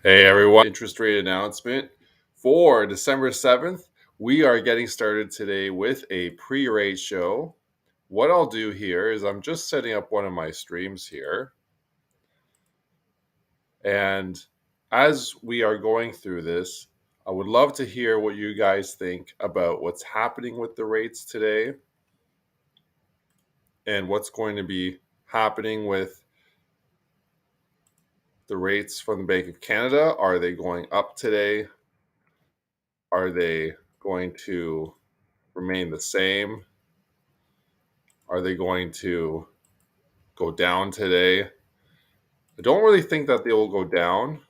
Hey everyone, interest rate announcement for December 7th. We are getting started today with a pre-rate show. What I'll do here is I'm just setting up one of my streams here. And as we are going through this, I would love to hear what you guys think about what's happening with the rates today and what's going to be happening with the rates from the Bank of Canada. Are they going up today? Are they going to remain the same? Are they going to go down today? I don't really think that they will go down.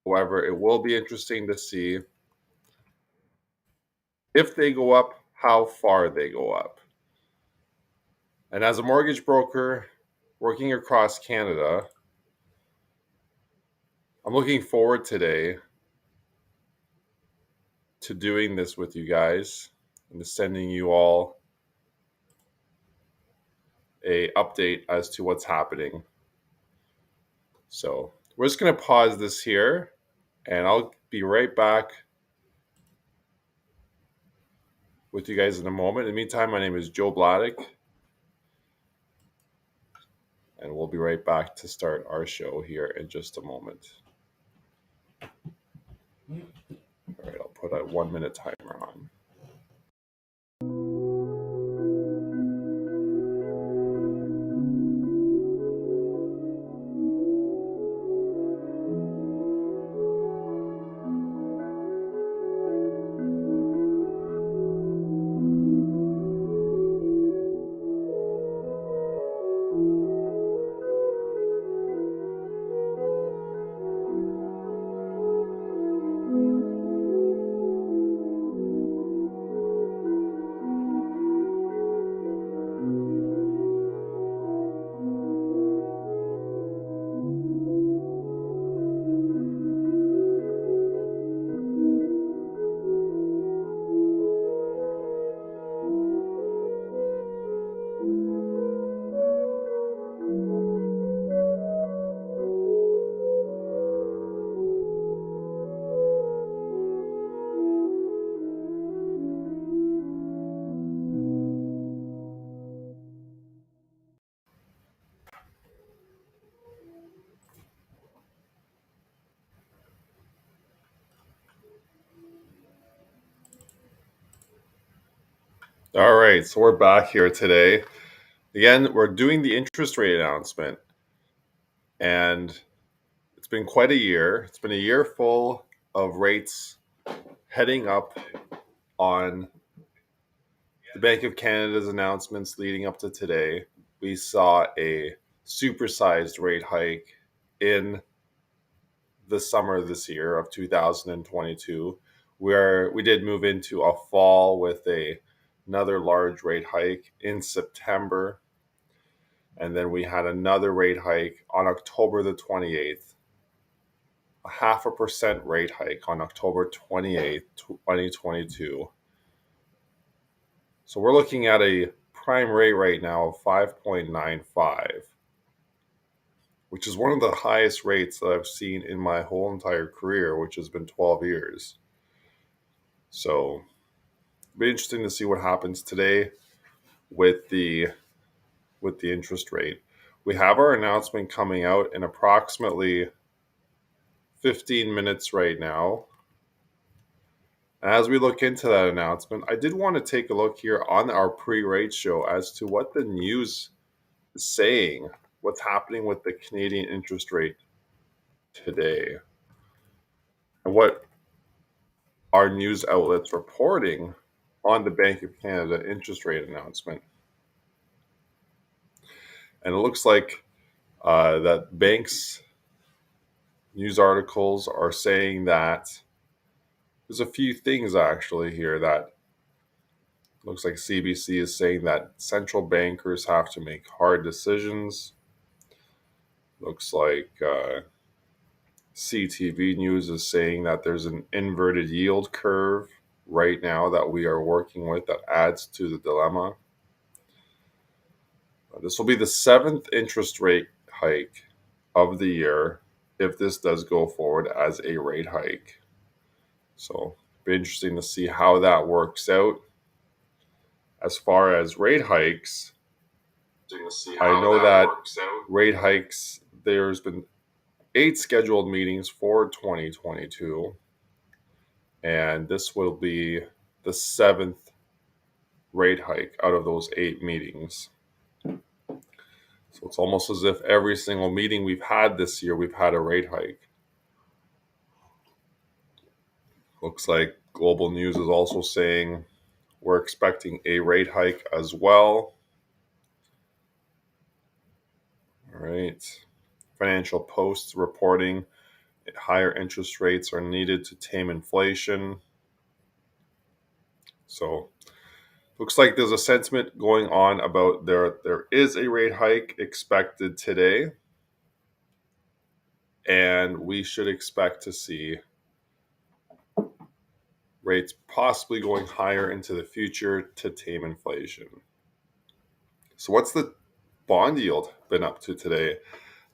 However, it will be interesting to see if they go up, how far they go up. And as a mortgage broker working across Canada, I'm looking forward today to doing this with you guys and to sending you all a update as to what's happening. So we're just going to pause this here and I'll be right back with you guys in a moment. In the meantime, my name is 𝗪𝗠, and we'll be right back to start our show here in just a moment. All right, I'll put a 1 minute timer on. All right, so we're back here today. Again, we're doing the interest rate announcement, and it's been quite a year. It's been a year full of rates heading up on the Bank of Canada's announcements leading up to today. We saw a supersized rate hike in the summer this year of 2022, where we did move into a fall with another large rate hike in September. And then we had another rate hike on October the 28th, a 0.5% rate hike on October 28th, 2022. So we're looking at a prime rate right now of 5.95, which is one of the highest rates that I've seen in my whole entire career, which has been 12 years. So it'll be interesting to see what happens today with the interest rate. We have our announcement coming out in approximately 15 minutes right now. As we look into that announcement, I did want to take a look here on our pre-rate show as to what the news is saying, what's happening with the Canadian interest rate today, and what our news outlets reporting on the Bank of Canada interest rate announcement. And it looks like that banks' news articles are saying that there's a few things actually here that looks like CBC is saying that central bankers have to make hard decisions. Looks like CTV News is saying that there's an inverted yield curve right now that we are working with that adds to the dilemma. This will be the 7th interest rate hike of the year if this does go forward as a rate hike. So be interesting to see how that works out. As far as rate hikes, I know that rate hikes, there's been 8 scheduled meetings for 2022, and this will be the 7th rate hike out of those 8 meetings. So it's almost as if every single meeting we've had this year, we've had a rate hike. Looks like Global News is also saying we're expecting a rate hike as well. All right. Financial Post reporting that higher interest rates are needed to tame inflation. So looks like there's a sentiment going on about there is a rate hike expected today, and we should expect to see rates possibly going higher into the future to tame inflation. So what's the bond yield been up to today?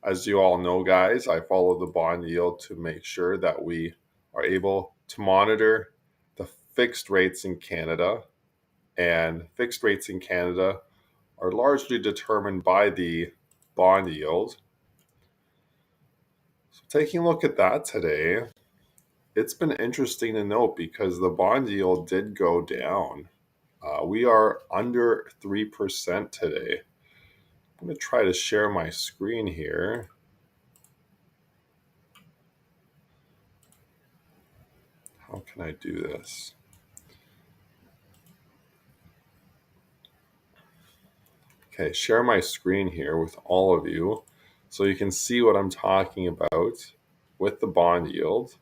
As you all know, guys, I follow the bond yield to make sure that we are able to monitor the fixed rates in Canada. And fixed rates in Canada are largely determined by the bond yield. So taking a look at that today, it's been interesting to note because the bond yield did go down. We are under 3% today. I'm going to try to share my screen here. How can I do this? Okay, share my screen here with all of you so you can see what I'm talking about with the bond yield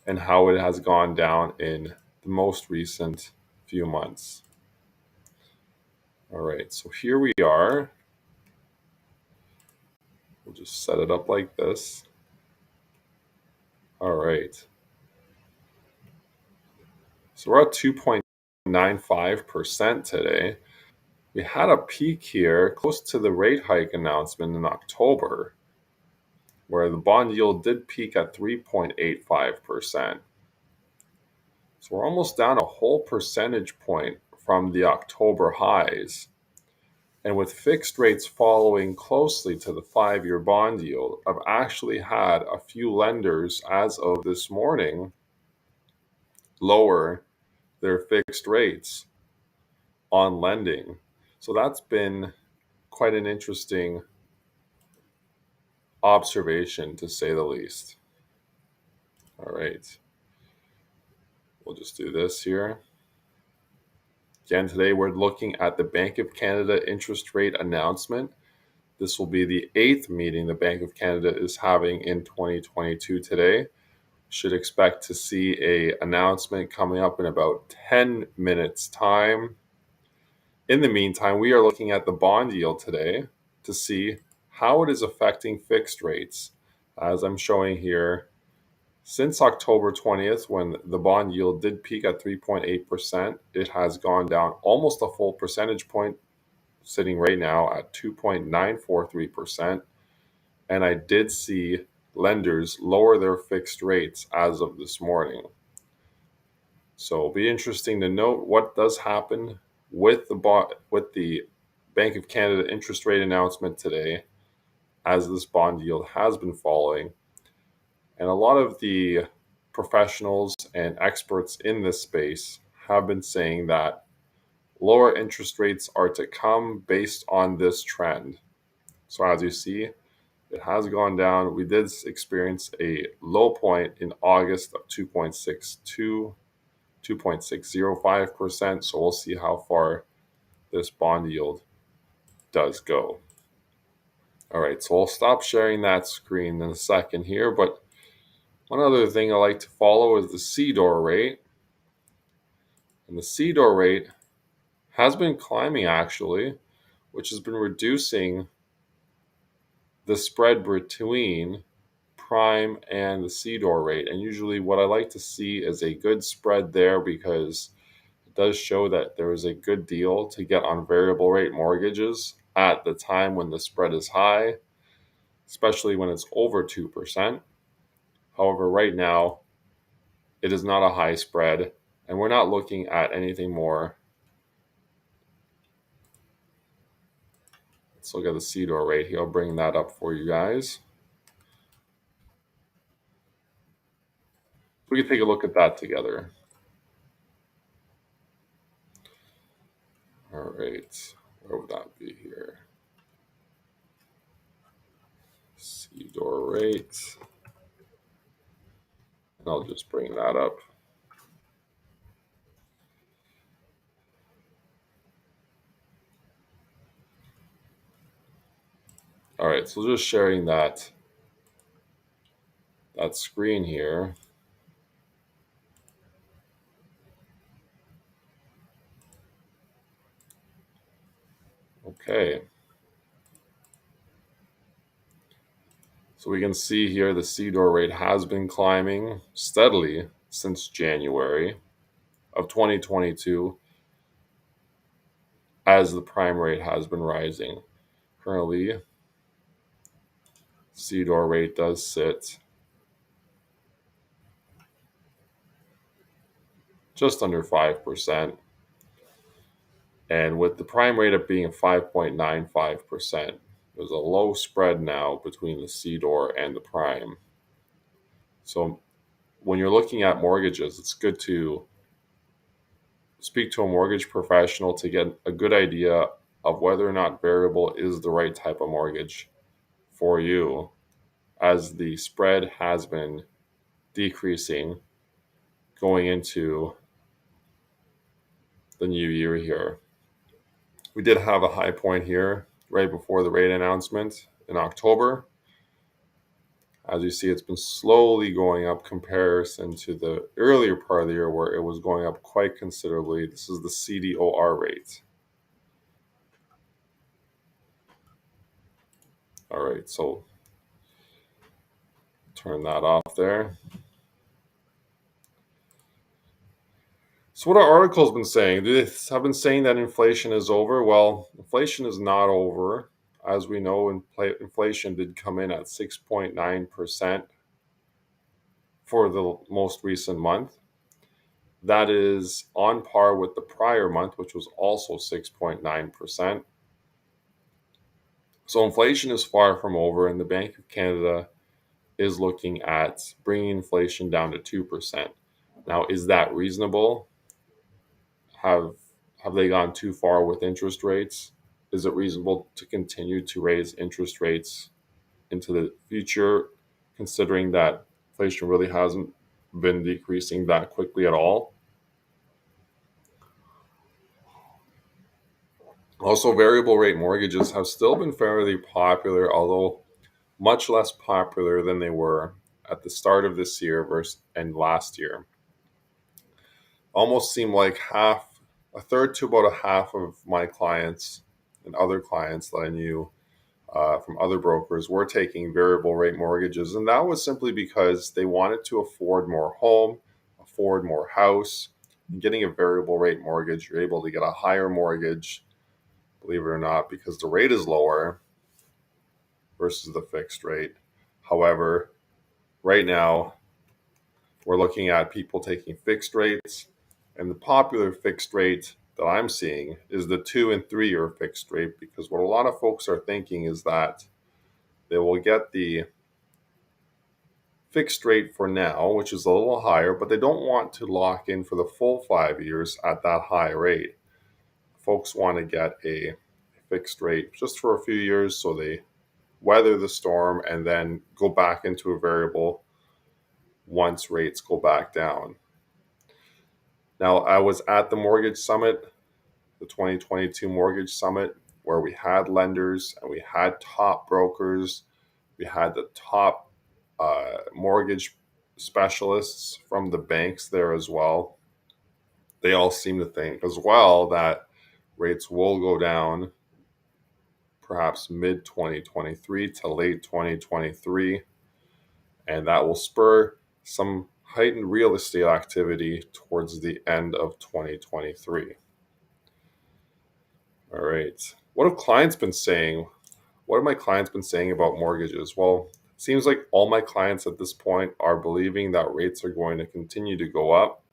and how it has gone down in the most recent few months. All right, so here we are. We'll just set it up like this. All right. So we're at 2.95% today. We had a peak here close to the rate hike announcement in October, where the bond yield did peak at 3.85%. So we're almost down a whole percentage point from the October highs. And with fixed rates following closely to the 5-year bond yield, I've actually had a few lenders as of this morning lower their fixed rates on lending. So that's been quite an interesting observation, to say the least. All right. We'll just do this here. Again, today we're looking at the Bank of Canada interest rate announcement. This will be the 8th meeting the Bank of Canada is having in 2022 today. Should expect to see an announcement coming up in about 10 minutes time. In the meantime, we are looking at the bond yield today to see how it is affecting fixed rates. As I'm showing here, since October 20th, when the bond yield did peak at 3.8%, it has gone down almost a full percentage point, sitting right now at 2.943%. And I did see lenders lower their fixed rates as of this morning. So it'll be interesting to note what does happen with the Bank of Canada interest rate announcement today, as this bond yield has been falling. And a lot of the professionals and experts in this space have been saying that lower interest rates are to come based on this trend. So as you see, it has gone down. We did experience a low point in August of 2.605%. So we'll see how far this bond yield does go. All right, so I'll stop sharing that screen in a second here. But one other thing I like to follow is the CDOR rate. And the CDOR rate has been climbing actually, which has been reducing the spread between prime and the CDOR rate. And usually what I like to see is a good spread there, because it does show that there is a good deal to get on variable rate mortgages at the time when the spread is high. especially when it's over 2%. However, right now, it is not a high spread, and we're not looking at anything more. Let's look at the 𝗖𝗍 rate here. I'll bring that up for you guys. We can take a look at that together. All right, where would that be here? 𝗖𝗍 rate. And I'll just bring that up. All right, so just sharing that screen here. Okay. So we can see here the 𝗖𝗍 rate has been climbing steadily since January of 2022 as the prime rate has been rising. Currently, 𝗖𝗍 rate does sit just under 5%. And with the prime rate of being 5.95%, there's a low spread now between the 𝗖𝗍 and the prime. So when you're looking at mortgages, it's good to speak to a mortgage professional to get a good idea of whether or not variable is the right type of mortgage for you, as the spread has been decreasing going into the new year here. We did have a high point here right before the rate announcement in October. As you see, it's been slowly going up comparison to the earlier part of the year where it was going up quite considerably. This is the CDOR rate. All right, so turn that off there. So what our article's been saying, they have been saying that inflation is over. Well, inflation is not over. As we know, inflation did come in at 6.9% for the most recent month. That is on par with the prior month, which was also 6.9%. So inflation is far from over, and the Bank of Canada is looking at bringing inflation down to 2%. Now, is that reasonable? Have they gone too far with interest rates? Is it reasonable to continue to raise interest rates into the future, considering that inflation really hasn't been decreasing that quickly at all? Also, variable rate mortgages have still been fairly popular, although much less popular than they were at the start of this year and last year. Almost seemed like a third to about a half of my clients and other clients that I knew from other brokers were taking variable rate mortgages. And that was simply because they wanted to afford more home, afford more house. And getting a variable rate mortgage, you're able to get a higher mortgage, believe it or not, because the rate is lower versus the fixed rate. However, right now, we're looking at people taking fixed rates, and the popular fixed rate that I'm seeing is the 2 and 3 year fixed rate, because what a lot of folks are thinking is that they will get the fixed rate for now, which is a little higher, but they don't want to lock in for the full 5 years at that high rate. Folks want to get a fixed rate just for a few years so they weather the storm and then go back into a variable once rates go back down. Now, I was at the Mortgage Summit, the 2022 Mortgage Summit, where we had lenders and we had top brokers. We had the top mortgage specialists from the banks there as well. They all seem to think as well that rates will go down perhaps mid-2023 to late 2023, and that will spur some heightened real estate activity towards the end of 2023. All right. What have clients been saying? what have my clients been saying about mortgages? Well, it seems like all my clients at this point are believing that rates are going to continue to go up,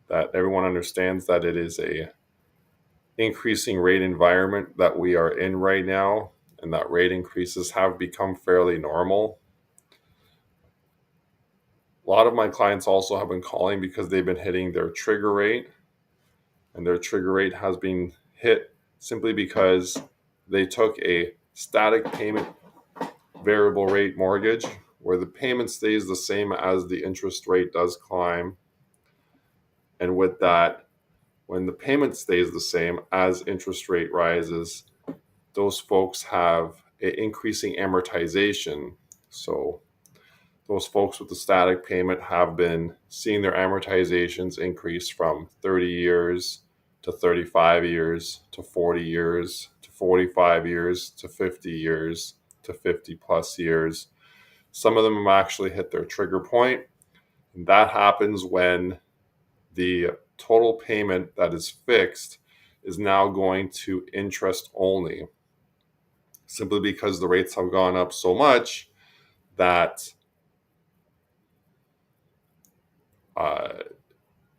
that everyone understands that it is a increasing rate environment that we are in right now, and that rate increases have become fairly normal. A lot of my clients also have been calling because they've been hitting their trigger rate, and their trigger rate has been hit simply because they took a static payment variable rate mortgage where the payment stays the same as the interest rate does climb. And with that, when the payment stays the same as interest rate rises, those folks have an increasing amortization. So those folks with the static payment have been seeing their amortizations increase from 30 years to 35 years to 40 years to 45 years to 50 years to 50 plus years. Some of them have actually hit their trigger point, and that happens when the total payment that is fixed is now going to interest only, simply because the rates have gone up so much that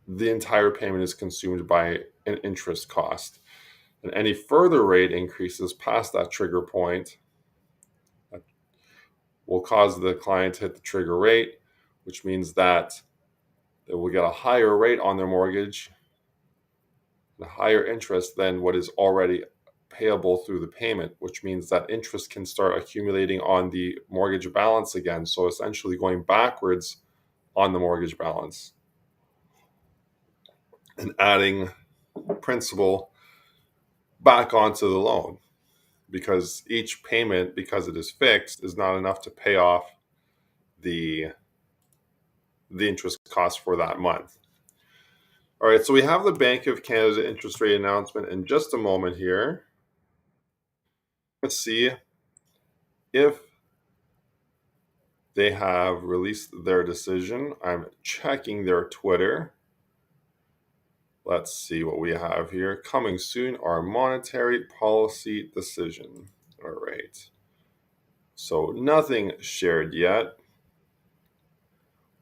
the entire payment is consumed by an interest cost. And any further rate increases past that trigger point will cause the client to hit the trigger rate, which means that they will get a higher rate on their mortgage, a higher interest than what is already payable through the payment, which means that interest can start accumulating on the mortgage balance again. So essentially going backwards on the mortgage balance and adding principal back onto the loan, because each payment, because it is fixed, is not enough to pay off the interest cost for that month. All right, so we have the Bank of Canada interest rate announcement in just a moment here. Let's see if they have released their decision. I'm checking their Twitter. Let's see what we have here. Coming soon, our monetary policy decision. All right. So nothing shared yet.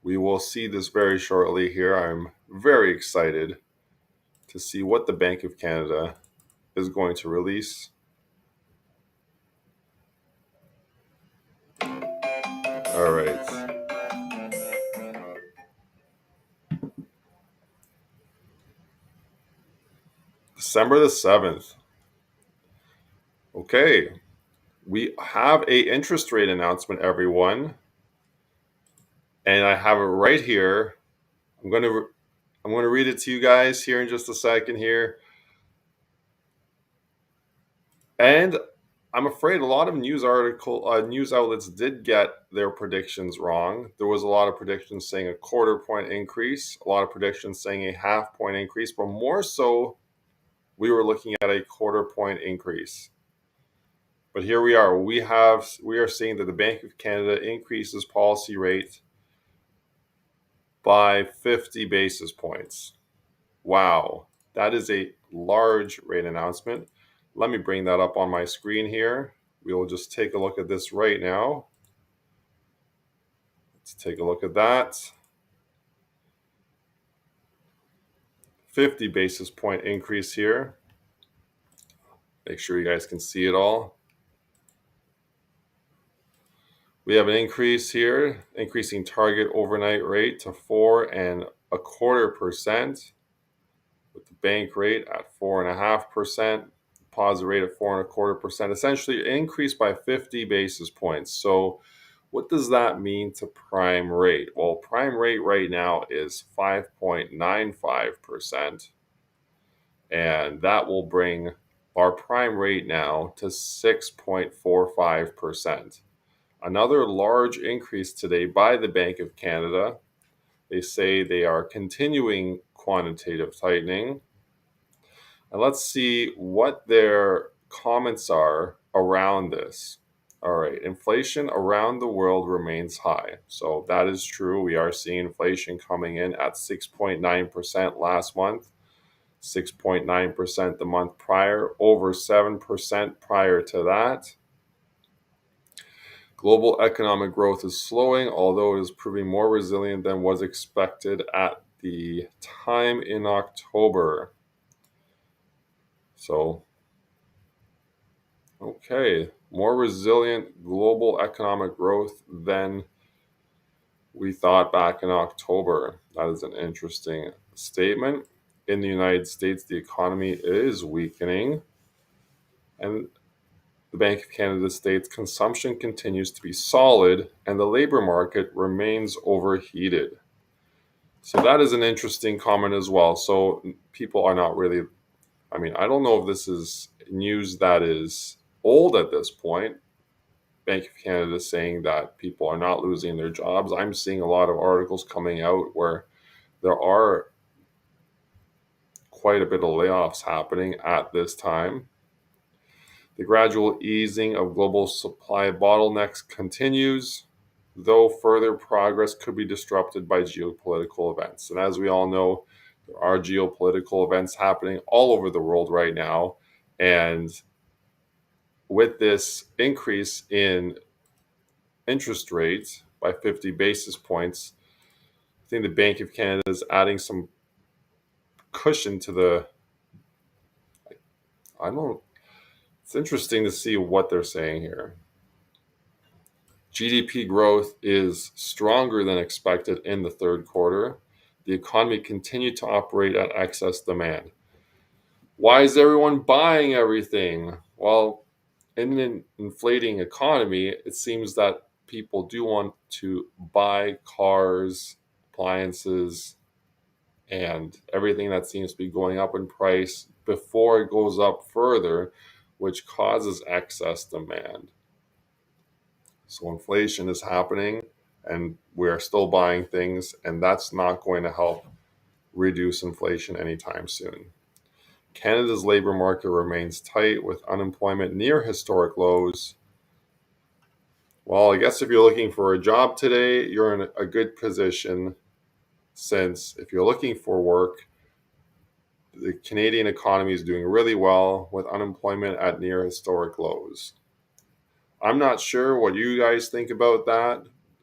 We will see this very shortly here. I'm very excited to see what the Bank of Canada is going to release. All right. December the 7th. Okay. We have a interest rate announcement, everyone. And I have it right here. I'm going to read it to you guys here in just a second here. And I'm afraid a lot of news outlets did get their predictions wrong. There was a lot of predictions saying a 1/4 point increase, a lot of predictions saying a 1/2 point increase, but more so, we were looking at a 1/4 point increase. But here we are. We are seeing that the Bank of Canada increases policy rate by 50 basis points. Wow, that is a large rate announcement. Let me bring that up on my screen here. We will just take a look at this right now. Let's take a look at that. 50 basis point increase here. Make sure you guys can see it all. We have an increase here, increasing target overnight rate to 4.25%, with the bank rate at 4.5%, deposit rate at 4.25%, essentially increased by 50 basis points. So what does that mean to prime rate? Well, prime rate right now is 5.95%, and that will bring our prime rate now to 6.45%. Another large increase today by the Bank of Canada. They say they are continuing quantitative tightening. And let's see what their comments are around this. All right, inflation around the world remains high. So that is true. We are seeing inflation coming in at 6.9% last month. 6.9% the month prior, over 7% prior to that. Global economic growth is slowing, although it is proving more resilient than was expected at the time in October. So, okay, more resilient global economic growth than we thought back in October. That is an interesting statement. In the United States, the economy is weakening, and the Bank of Canada states consumption continues to be solid and the labor market remains overheated. So that is an interesting comment as well. So people are not really, I don't know if this is news that is old at this point. Bank of Canada is saying that people are not losing their jobs. I'm seeing a lot of articles coming out where there are quite a bit of layoffs happening at this time. The gradual easing of global supply bottlenecks continues, though further progress could be disrupted by geopolitical events. And as we all know, there are geopolitical events happening all over the world right now. And with this increase in interest rates by 50 basis points, I think the Bank of Canada is adding some cushion to the, it's interesting to see what they're saying here. GDP growth is stronger than expected in the third quarter. The economy continued to operate at excess demand. Why is everyone buying everything? Well, in an inflating economy, it seems that people do want to buy cars, appliances, and everything that seems to be going up in price before it goes up further, which causes excess demand. So inflation is happening and we are still buying things, and that's not going to help reduce inflation anytime soon. Canada's labor market remains tight with unemployment near historic lows. Well, I guess if you're looking for a job today, you're in a good position, since if you're looking for work, the Canadian economy is doing really well with unemployment at near historic lows. I'm not sure what you guys think about that.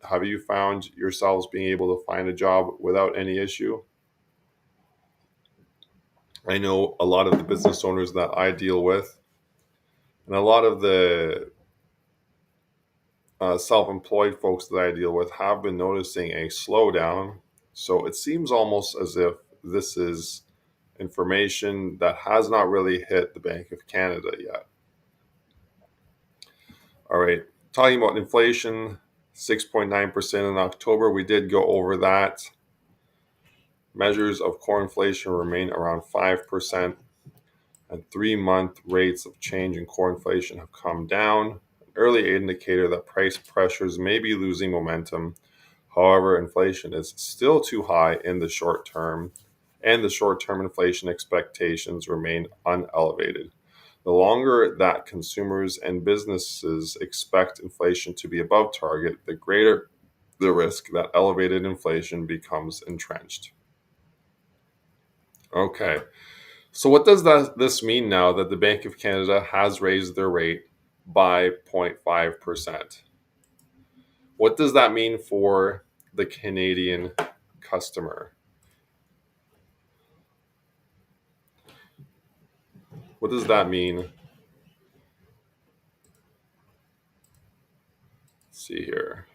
Have you found yourselves being able to find a job without any issue? I know a lot of the business owners that I deal with, and a lot of the self-employed folks that I deal with have been noticing a slowdown. So it seems almost as if this is information that has not really hit the Bank of Canada yet. All right, talking about inflation, 6.9% in October. We did go over that. Measures of core inflation remain around 5%, and 3-month rates of change in core inflation have come down, an early indicator that price pressures may be losing momentum. However, inflation is still too high in the short term, and the short-term inflation expectations remain unelevated. The longer that consumers and businesses expect inflation to be above target, the greater the risk that elevated inflation becomes entrenched. Okay, so what does this mean now that the Bank of Canada has raised their rate by 0.5%? What does that mean for the Canadian customer? What does that mean? Let's see here.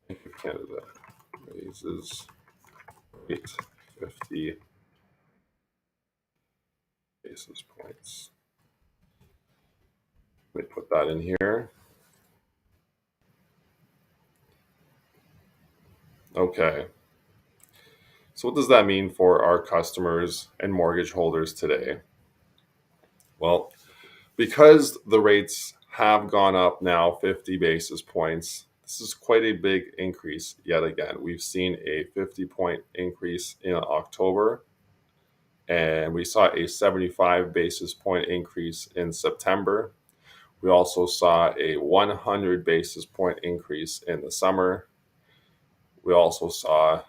Bank of Canada raises rate 50 basis points. Let me put that in here. Okay. So what does that mean for our customers and mortgage holders today? Well, because the rates have gone up now 50 basis points, this is quite a big increase yet again. We've seen a 50-point increase in October, and we saw a 75 basis point increase in September. We also saw a 100 basis point increase in the summer. We also saw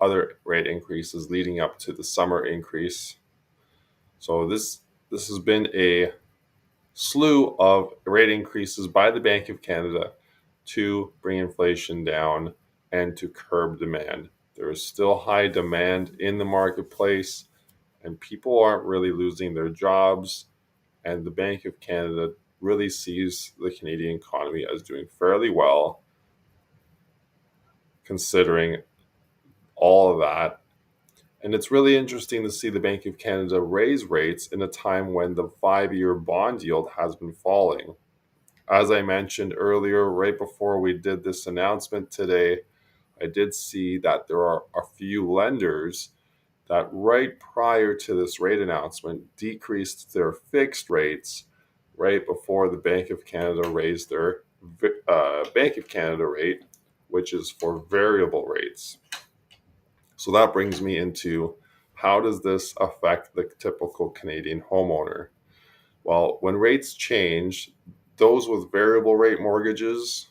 other rate increases leading up to the summer increase. So this has been a slew of rate increases by the Bank of Canada to bring inflation down and to curb demand. There is still high demand in the marketplace, and people aren't really losing their jobs, and the Bank of Canada really sees the Canadian economy as doing fairly well, considering all of that. And it's really interesting to see the Bank of Canada raise rates in a time when the 5-year bond yield has been falling. As I mentioned earlier, right before we did this announcement today, I did see that there are a few lenders that right prior to this rate announcement decreased their fixed rates right before the Bank of Canada raised their Bank of Canada rate, which is for variable rates. So that brings me into, how does this affect the typical Canadian homeowner? Well, when rates change, those with variable rate mortgages,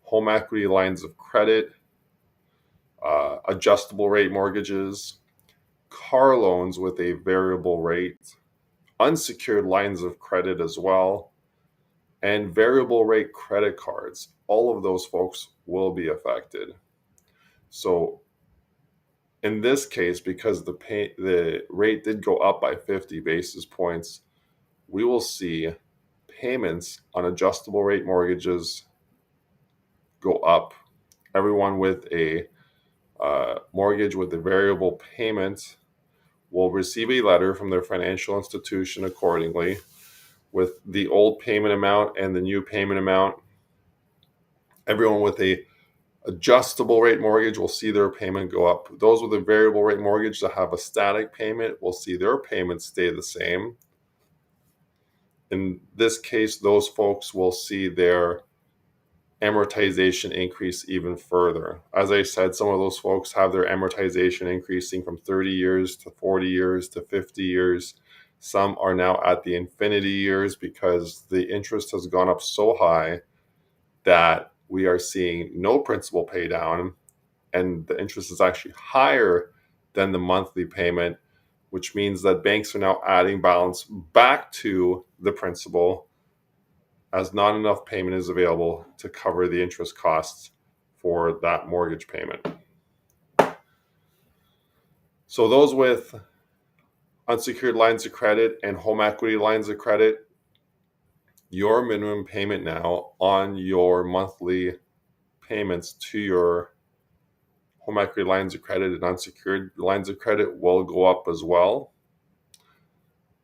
home equity lines of credit, adjustable rate mortgages, car loans with a variable rate, unsecured lines of credit as well, and variable rate credit cards, all of those folks will be affected. So in this case, because the rate did go up by 50 basis points, we will see payments on adjustable rate mortgages go up. Everyone with a mortgage with a variable payment will receive a letter from their financial institution accordingly with the old payment amount and the new payment amount. Everyone with a adjustable rate mortgage will see their payment go up. Those with a variable rate mortgage that have a static payment will see their payments stay the same. In this case, those folks will see their amortization increase even further. As I said, some of those folks have their amortization increasing from 30 years to 40 years to 50 years. Some are now at the infinity years because the interest has gone up so high that we are seeing no principal pay down, and the interest is actually higher than the monthly payment, which means that banks are now adding balance back to the principal as not enough payment is available to cover the interest costs for that mortgage payment. So those with unsecured lines of credit and home equity lines of credit, your minimum payment now on your monthly payments to your home equity lines of credit and unsecured lines of credit will go up as well.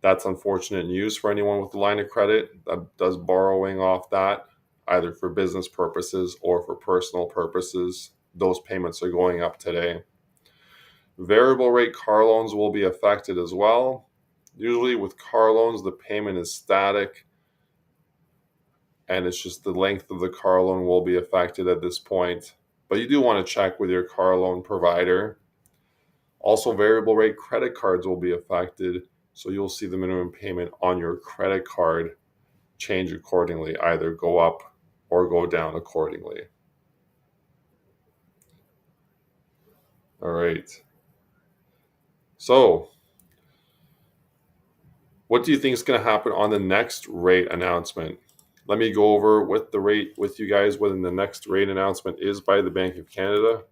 That's unfortunate news for anyone with a line of credit that does borrowing off that, either for business purposes or for personal purposes. Those payments are going up today. Variable rate car loans will be affected as well. Usually with car loans, the payment is static, and it's just the length of the car loan will be affected at this point. But you do want to check with your car loan provider. Also, variable rate credit cards will be affected. So you'll see the minimum payment on your credit card change accordingly, either go up or go down accordingly. All right. So what do you think is going to happen on the next rate announcement? Let me go over what the rate with you guys when the next rate announcement is by the Bank of Canada.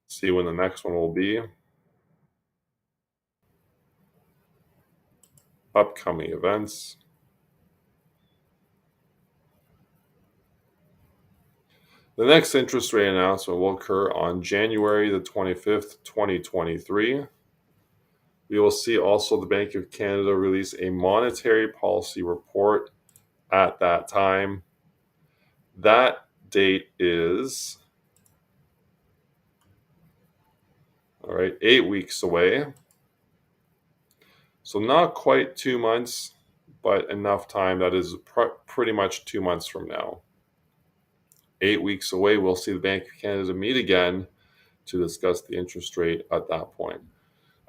See when the next one will be. Upcoming events. The next interest rate announcement will occur on January the 25th, 2023. We will see also the Bank of Canada release a monetary policy report at that time. That date is 8 weeks away. So not quite 2 months, but enough time. That is pretty much 2 months from now. 8 weeks away, we'll see the Bank of Canada meet again to discuss the interest rate at that point.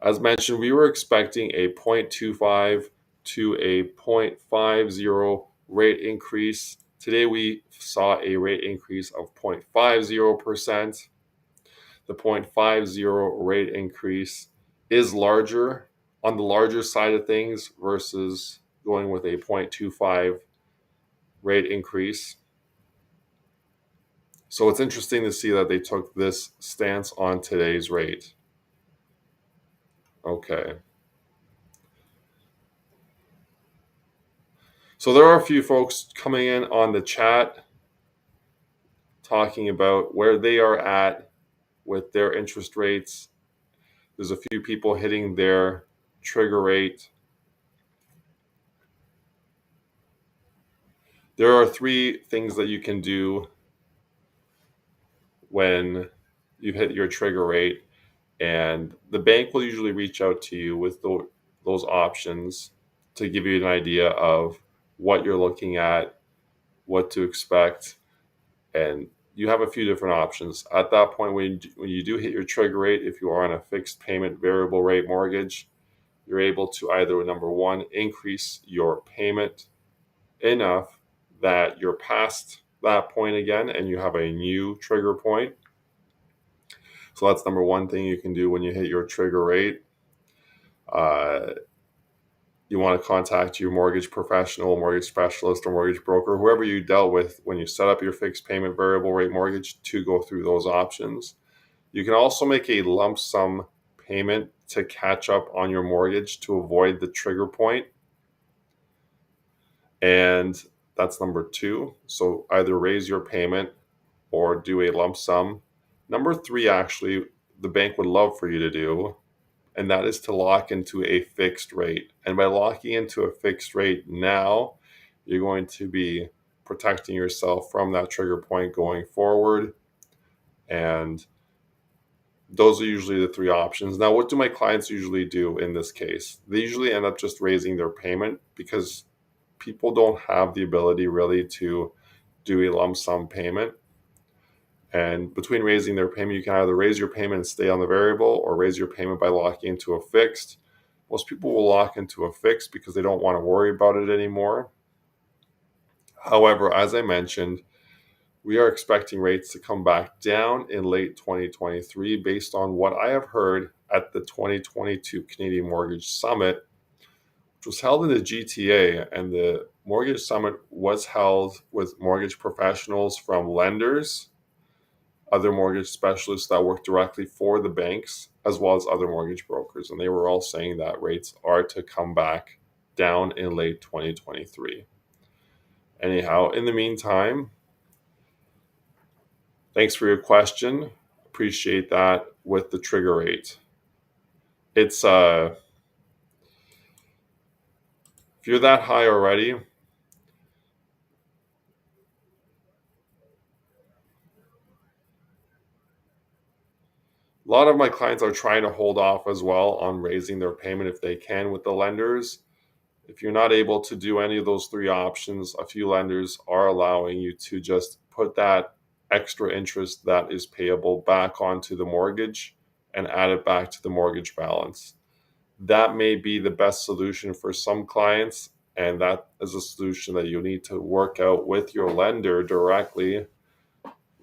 As mentioned, we were expecting a 0.25 to a 0.50 rate increase Today we saw a rate increase of 0.50%. The 0.50 rate increase is larger, on the larger side of things, versus going with a 0.25 rate increase. So it's interesting to see that they took this stance on today's rate. Okay. So there are a few folks coming in on the chat talking about where they are at with their interest rates. There's a few people hitting their trigger rate. There are 3 things that you can do when you've hit your trigger rate, and the bank will usually reach out to you with those options to give you an idea of what you're looking at, what to expect, and you have a few different options. At that point, when you do hit your trigger rate, if you are on a fixed payment variable rate mortgage, you're able to either, number one, increase your payment enough that you're past that point again and you have a new trigger point. So that's number one thing you can do when you hit your trigger rate. You want to contact your mortgage professional, mortgage specialist, or mortgage broker, whoever you dealt with when you set up your fixed payment variable rate mortgage, to go through those options. You can also make a lump sum payment to catch up on your mortgage to avoid the trigger point. And that's number 2. So either raise your payment or do a lump sum. Number 3, actually, the bank would love for you to do, and that is to lock into a fixed rate. And by locking into a fixed rate now, you're going to be protecting yourself from that trigger point going forward. And those are usually the 3 options. Now, what do my clients usually do in this case? They usually end up just raising their payment, because people don't have the ability really to do a lump sum payment. And between raising their payment, you can either raise your payment and stay on the variable, or raise your payment by locking into a fixed. Most people will lock into a fixed because they don't want to worry about it anymore. However, as I mentioned, we are expecting rates to come back down in late 2023 based on what I have heard at the 2022 Canadian Mortgage Summit, which was held in the GTA. And the Mortgage Summit was held with mortgage professionals from lenders, other mortgage specialists that work directly for the banks, as well as other mortgage brokers. And they were all saying that rates are to come back down in late 2023. Anyhow, in the meantime, thanks for your question. Appreciate that with the trigger rate. It's if you're that high already, a lot of my clients are trying to hold off as well on raising their payment if they can with the lenders. If you're not able to do any of those 3 options, a few lenders are allowing you to just put that extra interest that is payable back onto the mortgage and add it back to the mortgage balance. That may be the best solution for some clients, and that is a solution that you need to work out with your lender directly.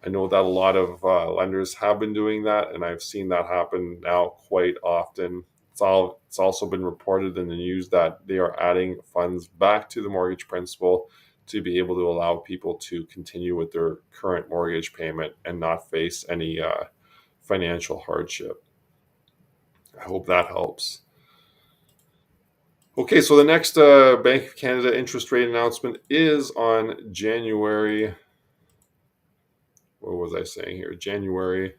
I know that a lot of lenders have been doing that, and I've seen that happen now quite often. It's also been reported in the news that they are adding funds back to the mortgage principal to be able to allow people to continue with their current mortgage payment and not face any financial hardship. I hope that helps. Okay, so the next Bank of Canada interest rate announcement is on January. What was I saying here? January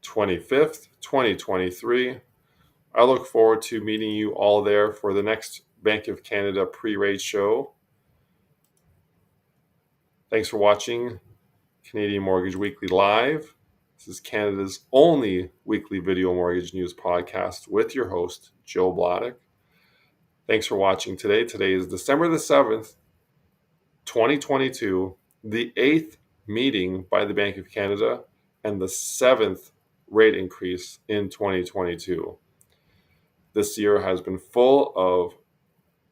25th, 2023. I look forward to meeting you all there for the next Bank of Canada pre-rate show. Thanks for watching Canadian Mortgage Weekly Live. This is Canada's only weekly video mortgage news podcast with your host, 𝗀𝗡. Thanks for watching today. Today is December the 7th, 2022, the 8th meeting by the Bank of Canada and the 7th rate increase in 2022. This year has been full of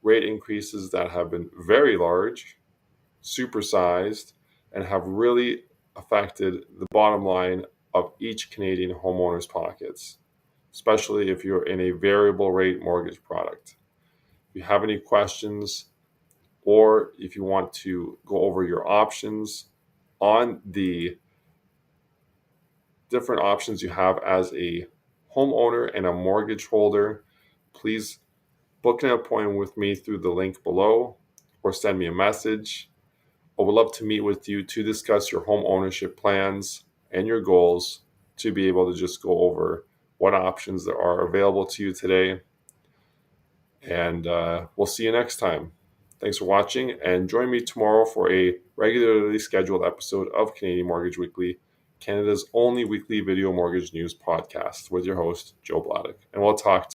rate increases that have been very large, supersized, and have really affected the bottom line of each Canadian homeowner's pockets, especially if you're in a variable rate mortgage product. If you have any questions, or if you want to go over your options on the different options you have as a homeowner and a mortgage holder, please book an appointment with me through the link below or send me a message. I would love to meet with you to discuss your home ownership plans and your goals, to be able to just go over what options there are available to you today. And we'll see you next time. Thanks for watching, and join me tomorrow for a regularly scheduled episode of Canadian Mortgage Weekly, Canada's only weekly video mortgage news podcast, with your host, Joe Bladek. And we'll talk